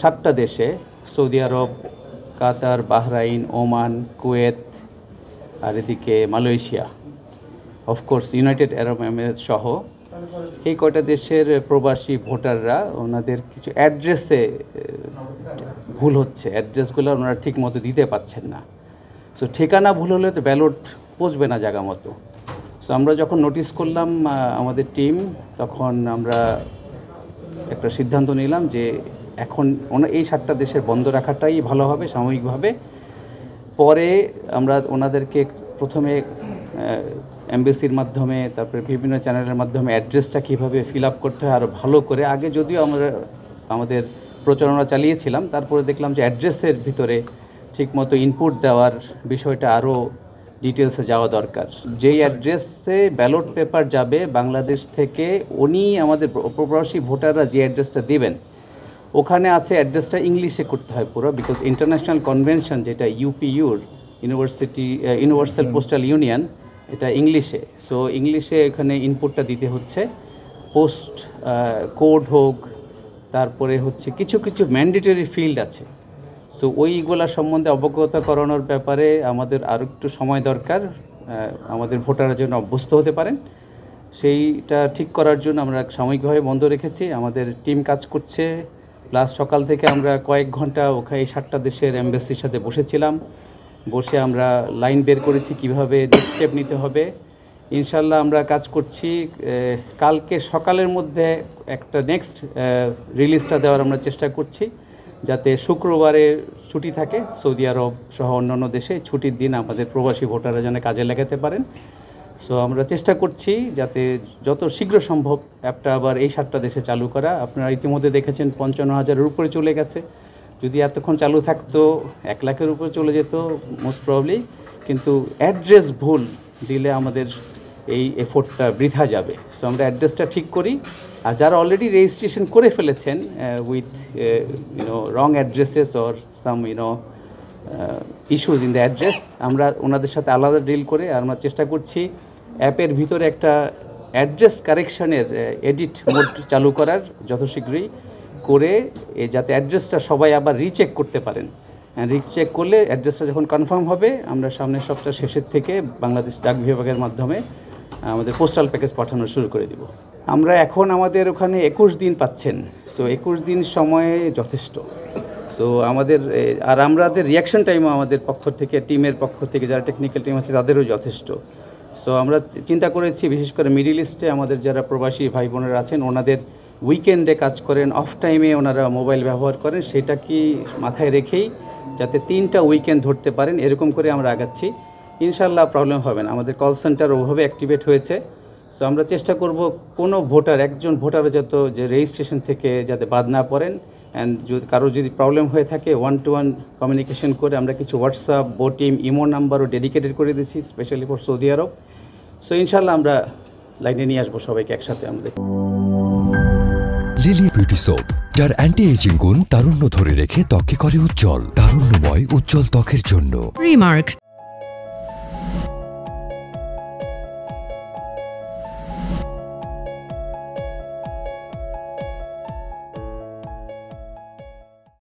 7টা দেশে সৌদি আরব, কাতার, Bahrain, Oman, Kuwait আর এদিকে Malaysia, of course United আরব Emirates সহ এই কয়টা দেশের প্রবাসী ভোটাররা ওনাদের কিছু অ্যাড্রেসে ভুল হচ্ছে, অ্যাড্রেসগুলো ওনারা ঠিক মতো দিতে পারছেন না। সো ঠিকানা ভুল হলে তো ব্যালট পৌঁছবে না জায়গা মতো। সো আমরা যখন নোটিস করলাম আমাদের টিম, তখন আমরা একটা সিদ্ধান্ত নিলাম যে এখন এই 7টা দেশের বন্ধ রাখাটাই ভালো হবে সাময়িকভাবে। পরে আমরা ওনাদেরকে প্রথমে এমবেসির মাধ্যমে, তারপরে বিভিন্ন চ্যানেলের মাধ্যমে অ্যাড্রেসটা কীভাবে ফিল আপ করতে হয় আরও ভালো করে, আগে যদিও আমরা আমাদের প্রচারণা চালিয়েছিলাম, তারপরে দেখলাম যে অ্যাড্রেসের ভিতরে ঠিকমতো ইনপুট দেওয়ার বিষয়টা আরও ডিটেলসে যাওয়া দরকার। যেই অ্যাড্রেসে ব্যালট পেপার যাবে বাংলাদেশ থেকে, উনি আমাদের প্রবাসী ভোটাররা যে অ্যাড্রেসটা দেবেন ওখানে আছে অ্যাড্রেসটা ইংলিশে করতে হয় পুরো, বিকজ ইন্টারন্যাশনাল কনভেনশন যেটা ইউপিইউর ইউনিভার্সাল পোস্টাল ইউনিয়ন, এটা ইংলিশে। সো ইংলিশে এখানে ইনপুটটা দিতে হচ্ছে, পোস্ট কোড হোক, তারপরে হচ্ছে কিছু কিছু ম্যান্ডেটরি ফিল্ড আছে। সো ওইগুলা সম্বন্ধে অবগত করানোর ব্যাপারে আমাদের আরও একটু সময় দরকার, আমাদের ভোটাররা যেন অভ্যস্ত হতে পারেন। সেইটা ঠিক করার জন্য আমরা সাময়িকভাবে বন্ধ রেখেছি। আমাদের টিম কাজ করছে, প্লাস সকাল থেকে আমরা কয়েক ঘন্টা ওখানে এই 7টা দেশের এমবেসির সাথে বসেছিলাম। বসে আমরা লাইন বের করেছি কিভাবে নেক্সট স্টেপ নিতে হবে। ইনশাল্লাহ আমরা কাজ করছি, কালকে সকালের মধ্যে একটা নেক্সট রিলিজটা দেওয়ার আমরা চেষ্টা করছি, যাতে শুক্রবারে ছুটি থাকে সৌদি আরব সহ অন্যান্য দেশে, ছুটির দিন আমাদের প্রবাসী ভোটাররা যেন কাজে লাগাতে পারেন। সো আমরা চেষ্টা করছি যাতে যত শীঘ্র সম্ভব অ্যাপটা আবার এই 7টা দেশে চালু করা। আপনারা ইতিমধ্যে দেখেছেন 55,000-এর উপরে চলে গেছে। যদি এতক্ষণ চালু থাকতো 1 লাখের উপরে চলে যেত মোস্ট প্রবলি, কিন্তু অ্যাড্রেস ভুল দিলে আমাদের এই এফোর্টটা বৃথা যাবে। সো আমরা অ্যাড্রেসটা ঠিক করি, আর যারা অলরেডি রেজিস্ট্রেশন করে ফেলেছেন with wrong addresses or some issues in the address, আমরা ওনাদের সাথে আলাদা ডিল করে আমরা চেষ্টা করছি অ্যাপের ভিতরে একটা অ্যাড্রেস কারেকশনের এডিট মোড চালু করার যত শীঘ্রই করে, যাতে অ্যাড্রেসটা সবাই আবার রিচেক করতে পারেন। রিচেক করলে অ্যাড্রেসটা যখন কনফার্ম হবে, আমরা সামনের সপ্তাহ শেষের থেকে বাংলাদেশ ডাক বিভাগের মাধ্যমে আমাদের পোস্টাল প্যাকেজ পাঠানো শুরু করে দিব। আমরা এখন আমাদের ওখানে 21 দিন পাচ্ছেন। সো 21 দিন সময়ে যথেষ্ট। সো আমাদের আর আমাদের রিয়াকশন টাইমও আমাদের পক্ষ থেকে, টিমের পক্ষ থেকে যারা টেকনিক্যাল টিম আছে তাদেরও যথেষ্ট। সো আমরা চিন্তা করেছি বিশেষ করে মিডল ইস্টে আমাদের যারা প্রবাসী ভাই বোনেরা আছেন, ওনাদের উইকেন্ডে কাজ করেন, অফ টাইমে ওনারা মোবাইল ব্যবহার করেন, সেটা কি মাথায় রেখেই যাতে 3টা উইকেন্ড ধরতে পারেন, এরকম করে আমরা আগাচ্ছি। ইনশাল্লাহ প্রবলেম হবে না। আমাদের কল সেন্টার ওভাবে অ্যাক্টিভেট হয়েছে। সো আমরা চেষ্টা করব কোনো ভোটার, একজন ভোটারও যত যে রেজিস্ট্রেশন থেকে যাতে বাদ না পড়েন। অ্যান্ড কারো যদি প্রবলেম হয়ে থাকে 1-to-1 কমিউনিকেশন করে আমরা কিছু হোয়াটসঅ্যাপ, বোটিম, ইমো নাম্বারও ডেডিকেটেড করে দিয়েছি specially for Saudi Arab. So ইনশাল্লাহ আমরা লাইনে নিয়ে আসবো সবাইকে একসাথে আমাদের। লিলি বিউটি সোপ, যার অ্যান্টি এজিং গুণ তারুণ্য ধরে রেখে ত্বকে করে উজ্জ্বল, তারুণ্যময় উজ্জ্বল ত্বকের জন্য। রিমার্ক।